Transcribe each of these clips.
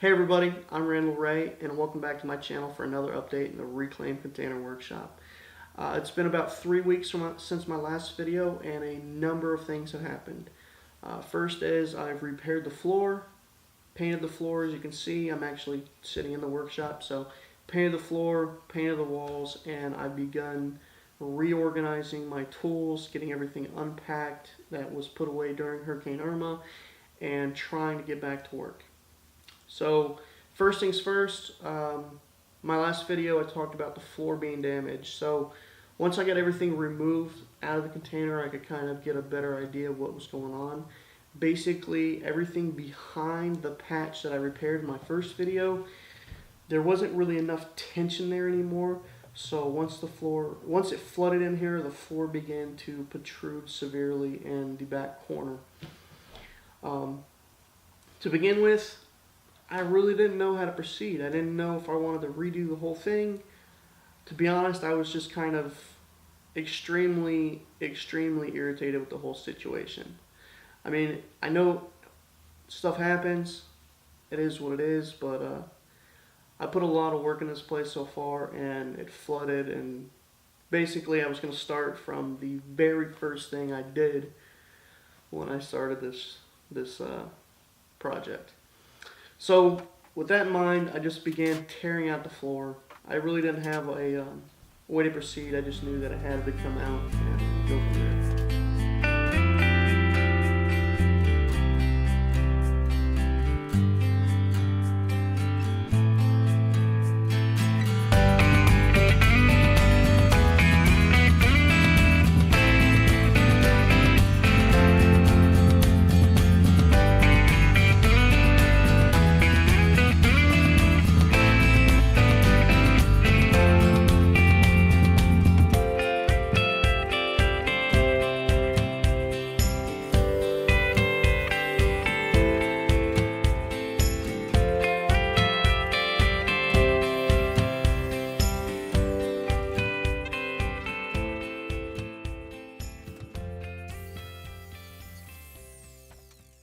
Hey everybody, I'm Randell and welcome back to my channel for another update in the Reclaimed Container Workshop. It's been about 3 weeks since my last video and a number of things have happened. First is I've repaired the floor, painted the floor. As you can see, I'm actually sitting in the workshop, so painted the floor, painted the walls, and I've begun reorganizing my tools, getting everything unpacked that was put away during Hurricane Irma, and trying to get back to work. So first things first, my last video I talked about the floor being damaged. So once I got everything removed out of the container, I could kind of get a better idea of what was going on. Basically, everything behind the patch that I repaired in my first video, there wasn't really enough tension there anymore. So once it flooded in here, the floor began to protrude severely in the back corner. To begin with, I really didn't know how to proceed. I didn't know if I wanted to redo the whole thing. To be honest, I was just kind of extremely irritated with the whole situation. I mean, I know stuff happens. It is what it is, but I put a lot of work in this place so far, and it flooded, and basically I was going to start from the very first thing I did when I started this project. So with that in mind, I just began tearing out the floor. I really didn't have a way to proceed. I just knew that it had to come out and go from there.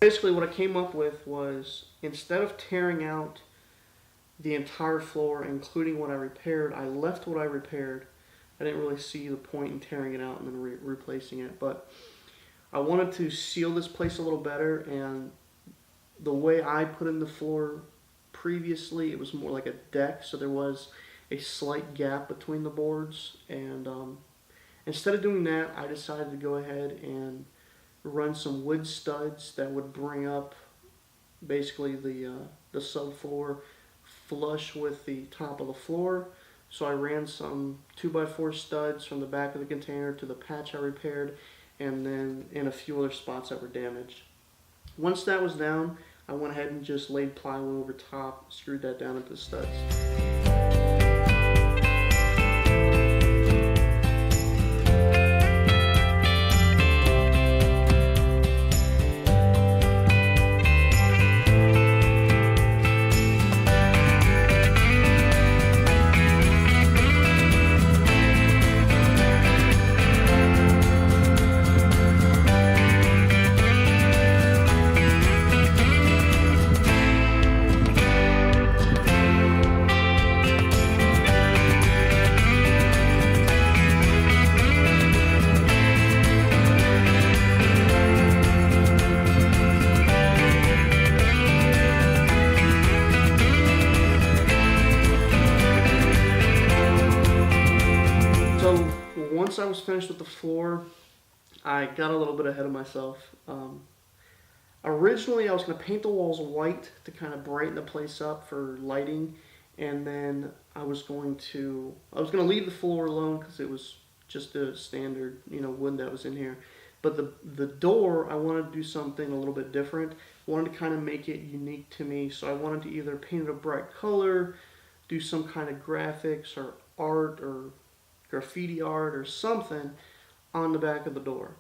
Basically what I came up with was, instead of tearing out the entire floor, including what I repaired, I left what I repaired. I didn't really see the point in tearing it out and then replacing it, but I wanted to seal this place a little better, and the way I put in the floor previously, it was more like a deck, so there was a slight gap between the boards, and instead of doing that, I decided to go ahead and run some wood studs that would bring up basically the subfloor flush with the top of the floor. So I ran some 2x4 studs from the back of the container to the patch I repaired, and then in a few other spots that were damaged. Once that was down, I went ahead and just laid plywood over top, screwed that down into the studs. Once I was finished with the floor, I got a little bit ahead of myself. Originally I was going to paint the walls white to kind of brighten the place up for lighting, and then I was going to leave the floor alone because it was just a standard, wood that was in here. But the door, I wanted to do something a little bit different. I wanted to kind of make it unique to me, so I wanted to either paint it a bright color, do some kind of graphics or art or graffiti art or something on the back of the door.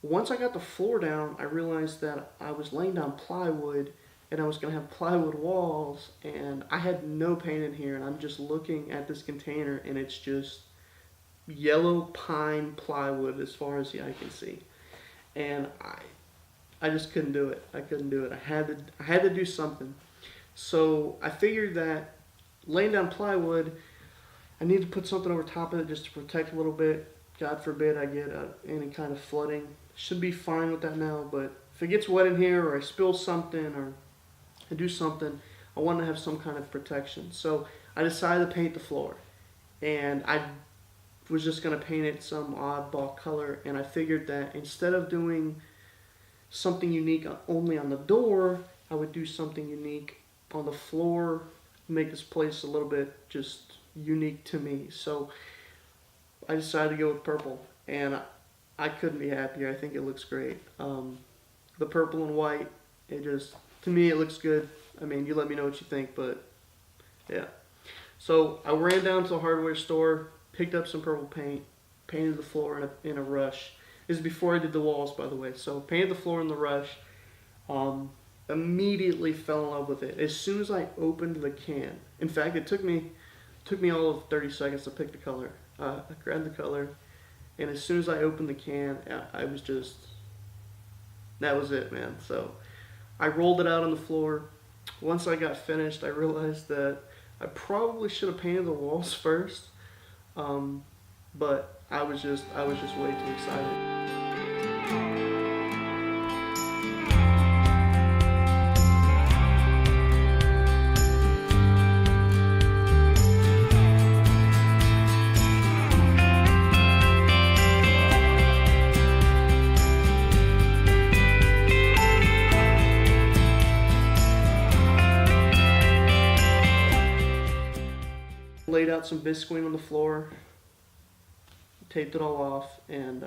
Once I got the floor down, I realized that I was laying down plywood, and I was going to have plywood walls, and I had no paint in here, and I'm just looking at this container, and it's just yellow pine plywood as far as the eye can see. And I just couldn't do it. I couldn't do it. I had to do something. So I figured that laying down plywood, I need to put something over top of it just to protect a little bit. God forbid I get any kind of flooding. Should be fine with that now, but if it gets wet in here or I spill something or I do something, I want to have some kind of protection. So I decided to paint the floor, and I was just going to paint it some oddball color, and I figured that instead of doing something unique only on the door, I would do something unique on the floor, make this place a little bit just unique to me. So I decided to go with purple, and I couldn't be happier. I think it looks great. The purple and white, it just, to me, it looks good. I mean, you let me know what you think, but yeah. So I ran down to the hardware store, picked up some purple paint, painted the floor in a rush. This is before I did the walls, by the way. So painted the floor in the rush. Immediately fell in love with it as soon as I opened the can. In fact, it took me all of 30 seconds to pick the color. I grabbed the color, and as soon as I opened the can, I was just, that was it, man. So I rolled it out on the floor. Once I got finished, I realized that I probably should have painted the walls first, but I was just way too excited. Laid out some visqueen on the floor, taped it all off, and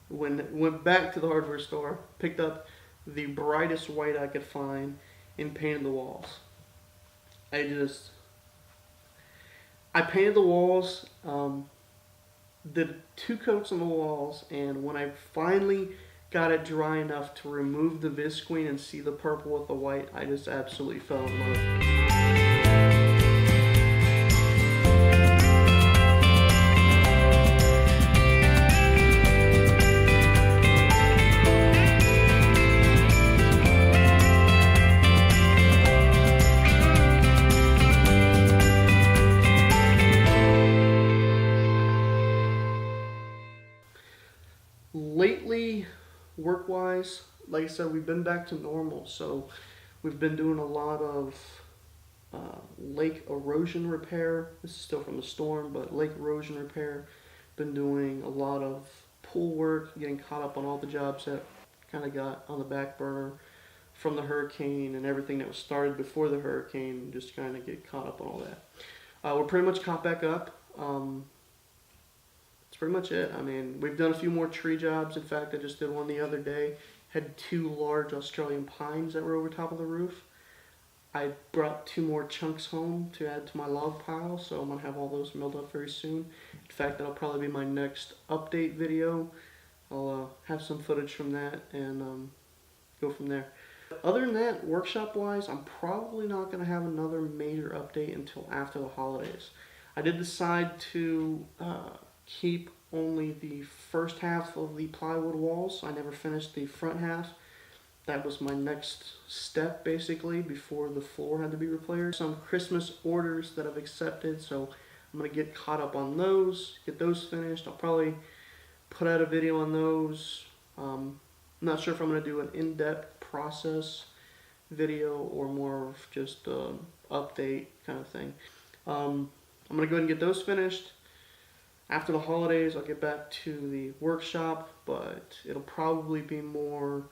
went back to the hardware store, picked up the brightest white I could find, and painted the walls. I painted the walls, did 2 coats on the walls, and when I finally got it dry enough to remove the visqueen and see the purple with the white, I just absolutely fell in love. Lately, work-wise, like I said, we've been back to normal, so we've been doing a lot of lake erosion repair. This is still from the storm, but lake erosion repair. Been doing a lot of pool work, getting caught up on all the jobs that kind of got on the back burner from the hurricane and everything that was started before the hurricane, just kind of get caught up on all that. We're pretty much caught back up. That's pretty much it. I mean, we've done a few more tree jobs. In fact, I just did one the other day. Had 2 large Australian pines that were over top of the roof. I brought 2 more chunks home to add to my log pile, so I'm going to have all those milled up very soon. In fact, that'll probably be my next update video. I'll have some footage from that and go from there. Other than that, workshop-wise, I'm probably not going to have another major update until after the holidays. I did decide to keep only the first half of the plywood walls. I never finished the front half. That was my next step, basically, before the floor had to be repaired. Some Christmas orders that I've accepted, so I'm going to get caught up on those, get those finished. I'll probably put out a video on those. I'm not sure if I'm going to do an in-depth process video or more of just update kind of thing. I'm going to go ahead and get those finished. After the holidays, I'll get back to the workshop, but it'll probably be more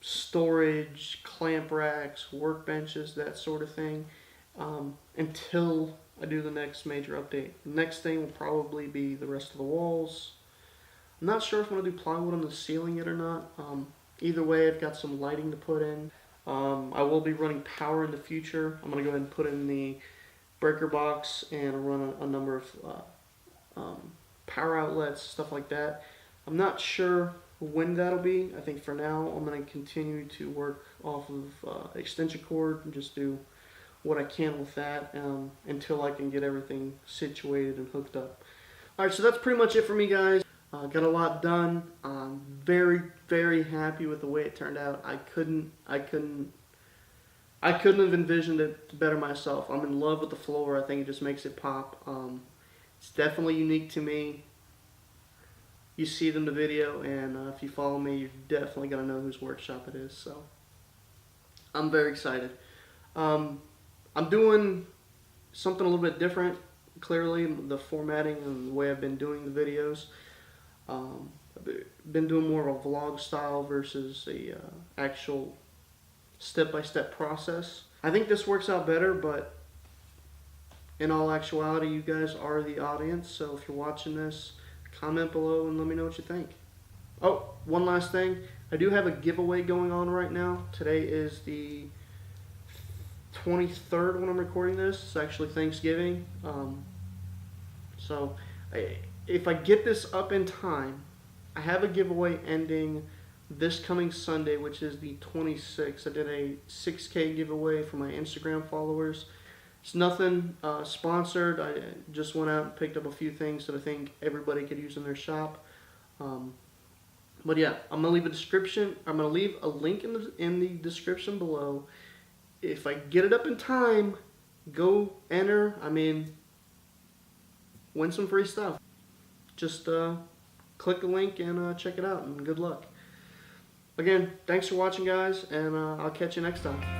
storage, clamp racks, workbenches, that sort of thing, until I do the next major update. The next thing will probably be the rest of the walls. I'm not sure if I'm going to do plywood on the ceiling yet or not. Either way, I've got some lighting to put in. I will be running power in the future. I'm going to go ahead and put in the breaker box and run a number of power outlets, stuff like that. I'm not sure when that'll be. I think for now I'm going to continue to work off of extension cord and just do what I can with that until I can get everything situated and hooked up. Alright, so that's pretty much it for me, guys. Got a lot done. I'm very, very happy with the way it turned out. I couldn't I couldn't have envisioned it better myself. I'm in love with the floor. I think it just makes it pop. It's definitely unique to me. You see it in the video, and if you follow me, you're definitely going to know whose workshop it is. So I'm very excited. I'm doing something a little bit different, clearly, the formatting and the way I've been doing the videos. I've been doing more of a vlog style versus a actual step-by-step process. I think this works out better, but in all actuality, you guys are the audience, so if you're watching this, comment below and let me know what you think. Oh, one last thing. I do have a giveaway going on right now. Today is the 23rd when I'm recording this. It's actually Thanksgiving. If I get this up in time, I have a giveaway ending this coming Sunday, which is the 26th. I did a 6K giveaway for my Instagram followers. It's nothing sponsored. I just went out and picked up a few things that I think everybody could use in their shop. But yeah, I'm gonna leave a description. I'm gonna leave a link in the description below. If I get it up in time, go enter. I mean, win some free stuff. Just click the link and check it out, and good luck. Again, thanks for watching, guys, and I'll catch you next time.